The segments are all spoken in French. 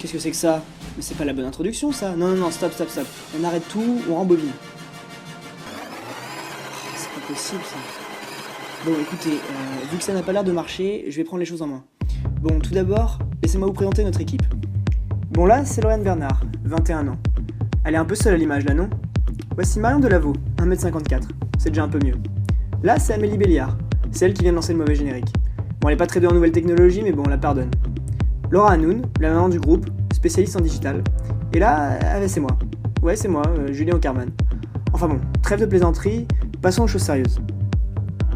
Qu'est-ce que c'est que ça? Mais c'est pas la bonne introduction ça. Non, non, non, stop, stop, stop. On arrête tout, on rembobine. C'est pas possible ça. Bon, écoutez, vu que ça n'a pas l'air de marcher, je vais prendre les choses en main. Bon, tout d'abord, laissez-moi vous présenter notre équipe. Bon là, c'est Lauriane Bernard, 21 ans. Elle est un peu seule à l'image là, non? Voici Marion Delaveau, 1m54. C'est déjà un peu mieux. Là, c'est Amélie Béliard, celle qui vient de lancer le mauvais générique. Bon, elle est pas très douée en nouvelles technologies, mais bon, on la pardonne. Laura Hanoun, la maman du groupe, spécialiste en digital. Et là, c'est moi. Ouais, c'est moi, Julien Okerman. Enfin bon, trêve de plaisanterie, passons aux choses sérieuses.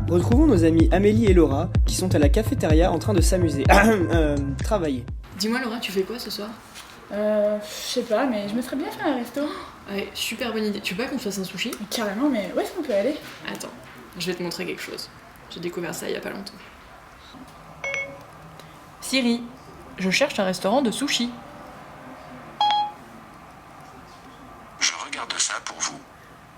Retrouvons nos amis Amélie et Laura, qui sont à la cafétéria en train de s'amuser. Travailler. Dis-moi Laura, tu fais quoi ce soir? Je sais pas, mais je me ferais bien faire un resto. Ouais, super bonne idée. Tu veux pas qu'on fasse un sushi? Carrément, mais où est-ce qu'on peut aller? Attends, je vais te montrer quelque chose. J'ai découvert ça il y a pas longtemps. Siri, je cherche un restaurant de sushi. Je regarde ça pour vous.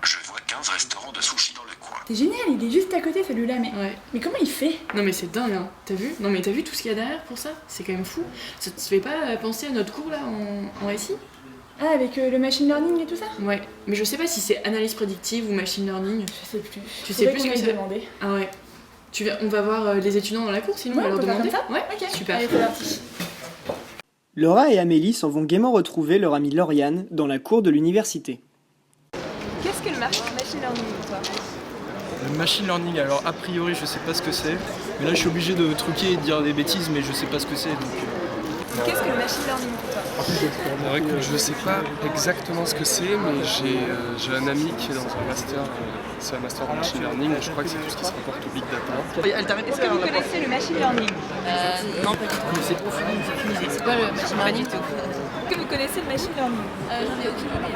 Je vois 15 restaurants de sushi dans le coin. C'est génial, il est juste à côté celui-là, mais... Ouais. Mais comment il fait? Non mais c'est dingue, hein. T'as vu? Non mais t'as vu tout ce qu'il y a derrière pour ça? C'est quand même fou. Ça te fait pas penser à notre cours là en SI? Ah, avec le machine learning et tout ça? Ouais, mais je sais pas si c'est analyse prédictive ou machine learning. Je sais plus. Tu sais plus ce que c'est? Demander. Ah ouais. On va voir les étudiants dans la cour, sinon Ouais, on va leur on peut faire demander. comme ça? Ouais, Ok, super. Allez, c'est parti. Laura et Amélie s'en vont gaiement retrouver leur amie Lauriane dans la cour de l'université. Qu'est-ce que le machine learning pour toi? Le machine learning, alors a priori je sais pas ce que c'est, mais là je suis obligé de truquer et de dire des bêtises, mais je sais pas ce que c'est donc. Qu'est-ce que le machine learning pour toi? Alors écoute, je sais pas exactement ce que c'est, mais j'ai un ami qui est dans un master, c'est un master en machine learning, et je crois que c'est tout ce qui se rapporte au big data. Est-ce que vous connaissez le machine learning? Non, pas du tout. C'est trop fini, c'est fini. C'est quoi le machine learning? Pas du tout. Est-ce que vous connaissez le machine learning? J'en ai aucune idée.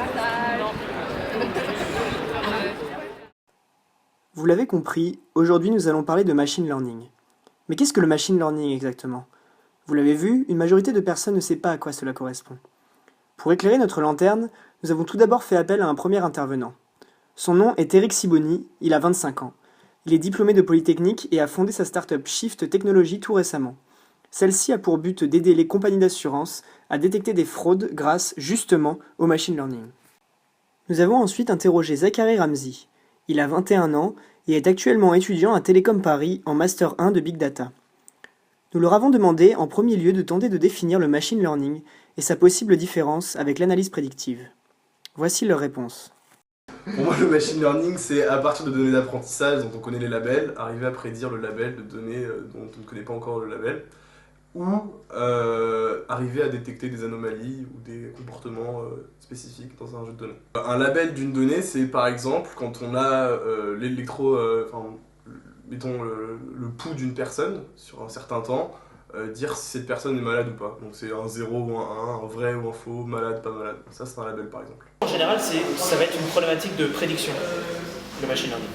Non. Vous l'avez compris, aujourd'hui nous allons parler de machine learning. Mais qu'est-ce que le machine learning exactement? Vous l'avez vu, une majorité de personnes ne sait pas à quoi cela correspond. Pour éclairer notre lanterne, nous avons tout d'abord fait appel à un premier intervenant. Son nom est Eric Siboni, il a 25 ans. Il est diplômé de Polytechnique et a fondé sa start-up Shift Technology tout récemment. Celle-ci a pour but d'aider les compagnies d'assurance à détecter des fraudes grâce, justement, au machine learning. Nous avons ensuite interrogé Zachary Ramsey. Il a 21 ans et est actuellement étudiant à Télécom Paris en Master 1 de Big Data. Nous leur avons demandé en premier lieu de tenter de définir le machine learning et sa possible différence avec l'analyse prédictive. Voici leur réponse. Pour moi, le machine learning, c'est à partir de données d'apprentissage dont on connaît les labels, arriver à prédire le label de données dont on ne connaît pas encore le label, ou arriver à détecter des anomalies ou des comportements spécifiques dans un jeu de données. Un label d'une donnée, c'est par exemple quand on a mettons le pouls d'une personne sur un certain temps, dire si cette personne est malade ou pas. Donc c'est un 0 ou un 1, un vrai ou un faux, malade, pas malade. Ça c'est un label par exemple. En général, ça va être une problématique de prédiction, le machine learning.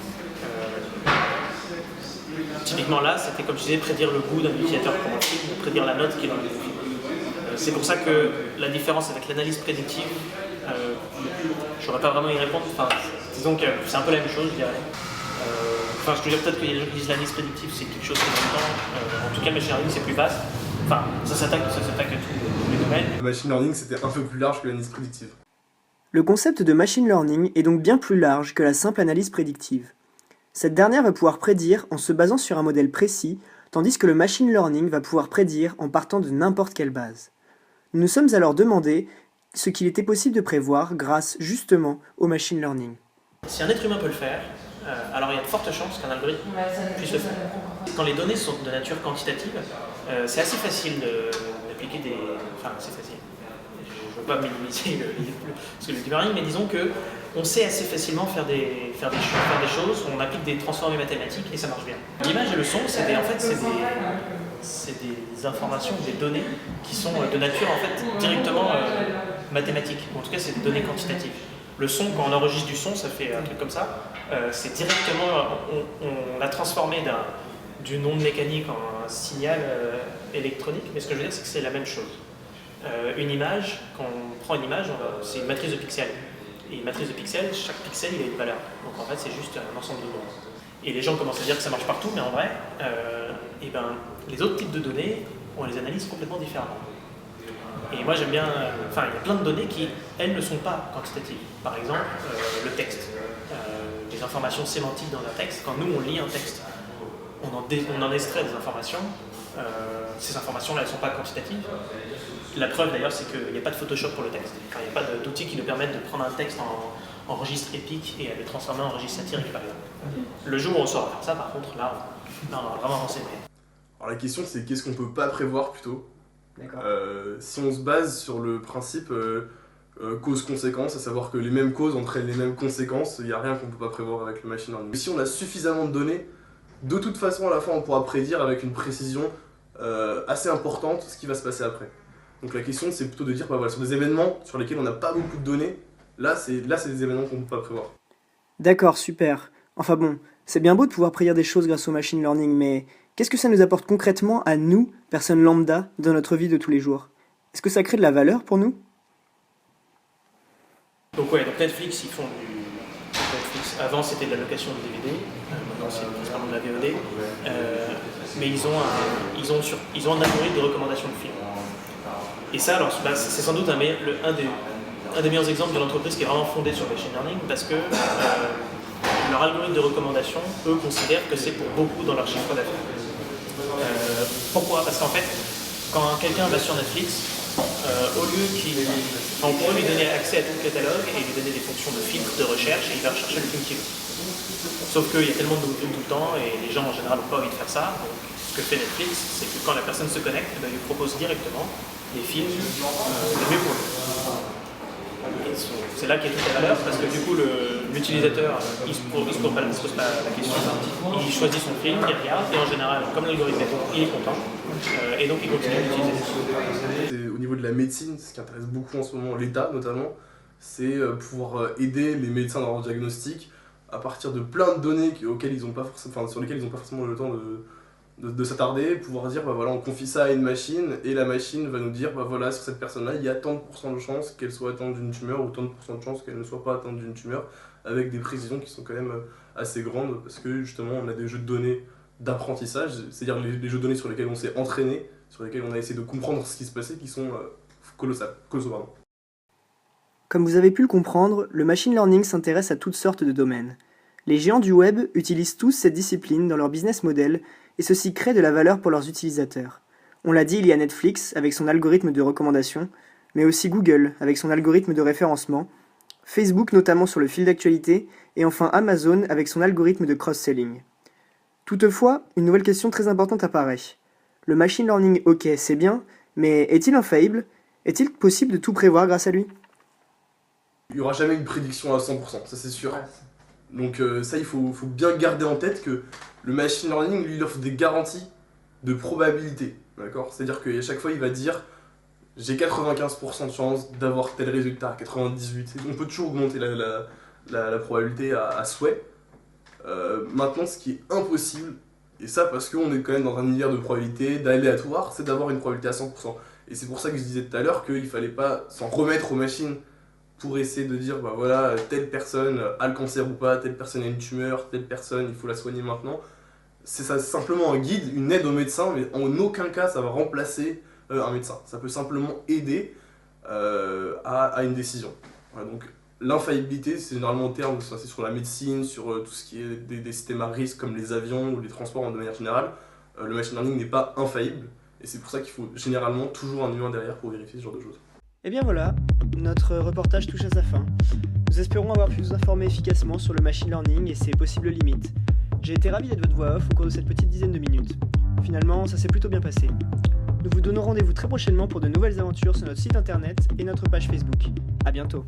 Typiquement là, c'était comme je disais, prédire le goût d'un utilisateur pour un film, prédire la note qu'il va donner. C'est pour ça que la différence avec l'analyse prédictive, je n'aurais pas vraiment y répondre. Enfin, disons que c'est un peu la même chose, je dirais. Je veux dire peut-être que l'analyse prédictive c'est quelque chose qui est longtemps. En tout cas, le machine learning c'est plus vaste. Enfin, ça s'attaque à tous les domaines. Le machine learning c'était un peu plus large que l'analyse prédictive. Le concept de machine learning est donc bien plus large que la simple analyse prédictive. Cette dernière va pouvoir prédire en se basant sur un modèle précis, tandis que le machine learning va pouvoir prédire en partant de n'importe quelle base. Nous nous sommes alors demandé ce qu'il était possible de prévoir grâce justement au machine learning. Si un être humain peut le faire, alors il y a de fortes chances qu'un algorithme puisse le faire. Quand les données sont de nature quantitative, c'est assez facile d'appliquer des... Enfin, c'est facile. Je ne veux pas minimiser ce que le deep learning, mais disons qu'on sait assez facilement faire des choses, on applique des transformés mathématiques et ça marche bien. L'image et le son, c'est des informations, des données qui sont de nature en fait directement mathématique. En tout cas, c'est des données quantitatives. Le son, quand on enregistre du son, ça fait un truc comme ça. C'est directement, on l'a transformé d'une onde mécanique en un signal électronique. Mais ce que je veux dire, c'est que c'est la même chose. Une image, quand on prend une image, c'est une matrice de pixels. Et une matrice de pixels, chaque pixel, il a une valeur. Donc en fait, c'est juste un ensemble de données. Et les gens commencent à dire que ça marche partout, mais en vrai, les autres types de données, on les analyse complètement différemment. Et moi j'aime bien, enfin il y a plein de données qui, elles, ne sont pas quantitatives. Par exemple, le texte, les informations sémantiques dans un texte. Quand nous on lit un texte, on en extrait des informations. Ces informations-là, elles ne sont pas quantitatives. La preuve d'ailleurs, c'est qu'il n'y a pas de Photoshop pour le texte. Enfin, il n'y a pas d'outils qui nous permettent de prendre un texte en registre épique et à le transformer en registre satirique, par exemple. Le jour où on saura faire ça, par contre, là, on va vraiment avancer. Alors la question, c'est qu'est-ce qu'on peut pas prévoir plutôt. Si on se base sur le principe cause-conséquence, à savoir que les mêmes causes entraînent les mêmes conséquences, il n'y a rien qu'on ne peut pas prévoir avec le machine learning. Si on a suffisamment de données, de toute façon, à la fin, on pourra prédire avec une précision assez importante ce qui va se passer après. Donc la question, c'est plutôt de dire, voilà, sur des événements sur lesquels on n'a pas beaucoup de données, là, c'est des événements qu'on ne peut pas prévoir. D'accord, super. Enfin bon, c'est bien beau de pouvoir prédire des choses grâce au machine learning, mais qu'est-ce que ça nous apporte concrètement à nous, personnes lambda, dans notre vie de tous les jours? Est-ce que ça crée de la valeur pour nous? Donc Netflix, ils font du... Netflix, avant c'était de la location de DVD, maintenant c'est principalement de la VOD, mais ils ont un algorithme de recommandation de films. Et ça, alors, c'est sans doute un des meilleurs exemples d'une entreprise qui est vraiment fondée sur le machine learning, parce que leur algorithme de recommandation, eux, considèrent que c'est pour beaucoup dans leur chiffre d'affaires. Pourquoi? Parce qu'en fait, quand quelqu'un va sur Netflix, on pourrait lui donner accès à tout le catalogue et lui donner des fonctions de filtre, de recherche, et il va rechercher le film qu'il veut. Sauf qu'il y a tellement de films tout le temps, et les gens en général n'ont pas envie de faire ça. Donc, ce que fait Netflix, c'est que quand la personne se connecte, il lui propose directement les films les mieux pour lui. C'est là qu'il y a toute la valeur, parce que du coup l'utilisateur il se pose pas la question, il choisit son film, il regarde, et en général, comme l'algorithme est bon, il est content, et donc il continue d'utiliser. Au niveau de la médecine, ce qui intéresse beaucoup en ce moment, l'État notamment, c'est pouvoir aider les médecins dans leur diagnostic à partir de plein de données sur lesquelles ils n'ont pas forcément le temps de s'attarder, pouvoir dire voilà, on confie ça à une machine et la machine va nous dire voilà, sur cette personne-là, il y a tant de pourcents de chances qu'elle soit atteinte d'une tumeur ou tant de pourcents de chances qu'elle ne soit pas atteinte d'une tumeur, avec des précisions qui sont quand même assez grandes parce que justement on a des jeux de données d'apprentissage, c'est-à-dire les jeux de données sur lesquels on s'est entraîné, sur lesquels on a essayé de comprendre ce qui se passait, qui sont colossaux. Comme vous avez pu le comprendre, le machine learning s'intéresse à toutes sortes de domaines. Les géants du web utilisent tous cette discipline dans leur business model et ceci crée de la valeur pour leurs utilisateurs. On l'a dit, il y a Netflix avec son algorithme de recommandation, mais aussi Google avec son algorithme de référencement, Facebook notamment sur le fil d'actualité, et enfin Amazon avec son algorithme de cross-selling. Toutefois, une nouvelle question très importante apparaît. Le machine learning, ok, c'est bien, mais est-il infaillible? Est-il possible de tout prévoir grâce à lui? Il n'y aura jamais une prédiction à 100%, ça c'est sûr. Donc ça, il faut bien garder en tête que le machine learning, lui, il offre des garanties de probabilité. D'accord? C'est-à-dire qu'à chaque fois, il va dire j'ai 95% de chance d'avoir tel résultat, 98%. On peut toujours augmenter la probabilité à souhait. Maintenant, ce qui est impossible, et ça parce qu'on est quand même dans un univers de probabilité, d'aléatoire, c'est d'avoir une probabilité à 100%. Et c'est pour ça que je disais tout à l'heure qu'il ne fallait pas s'en remettre aux machines pour essayer de dire, bah voilà, telle personne a le cancer ou pas, telle personne a une tumeur, telle personne, il faut la soigner maintenant. C'est simplement un guide, une aide au médecin, mais en aucun cas ça va remplacer un médecin. Ça peut simplement aider à une décision. Voilà, donc l'infaillibilité, c'est généralement en termes, c'est sur la médecine, sur tout ce qui est des systèmes à risque comme les avions ou les transports de manière générale. Le machine learning n'est pas infaillible, et c'est pour ça qu'il faut généralement toujours un humain derrière pour vérifier ce genre de choses. Et bien voilà, notre reportage touche à sa fin. Nous espérons avoir pu vous informer efficacement sur le machine learning et ses possibles limites. J'ai été ravi d'être votre voix off au cours de cette petite dizaine de minutes. Finalement, ça s'est plutôt bien passé. Nous vous donnons rendez-vous très prochainement pour de nouvelles aventures sur notre site internet et notre page Facebook. À bientôt.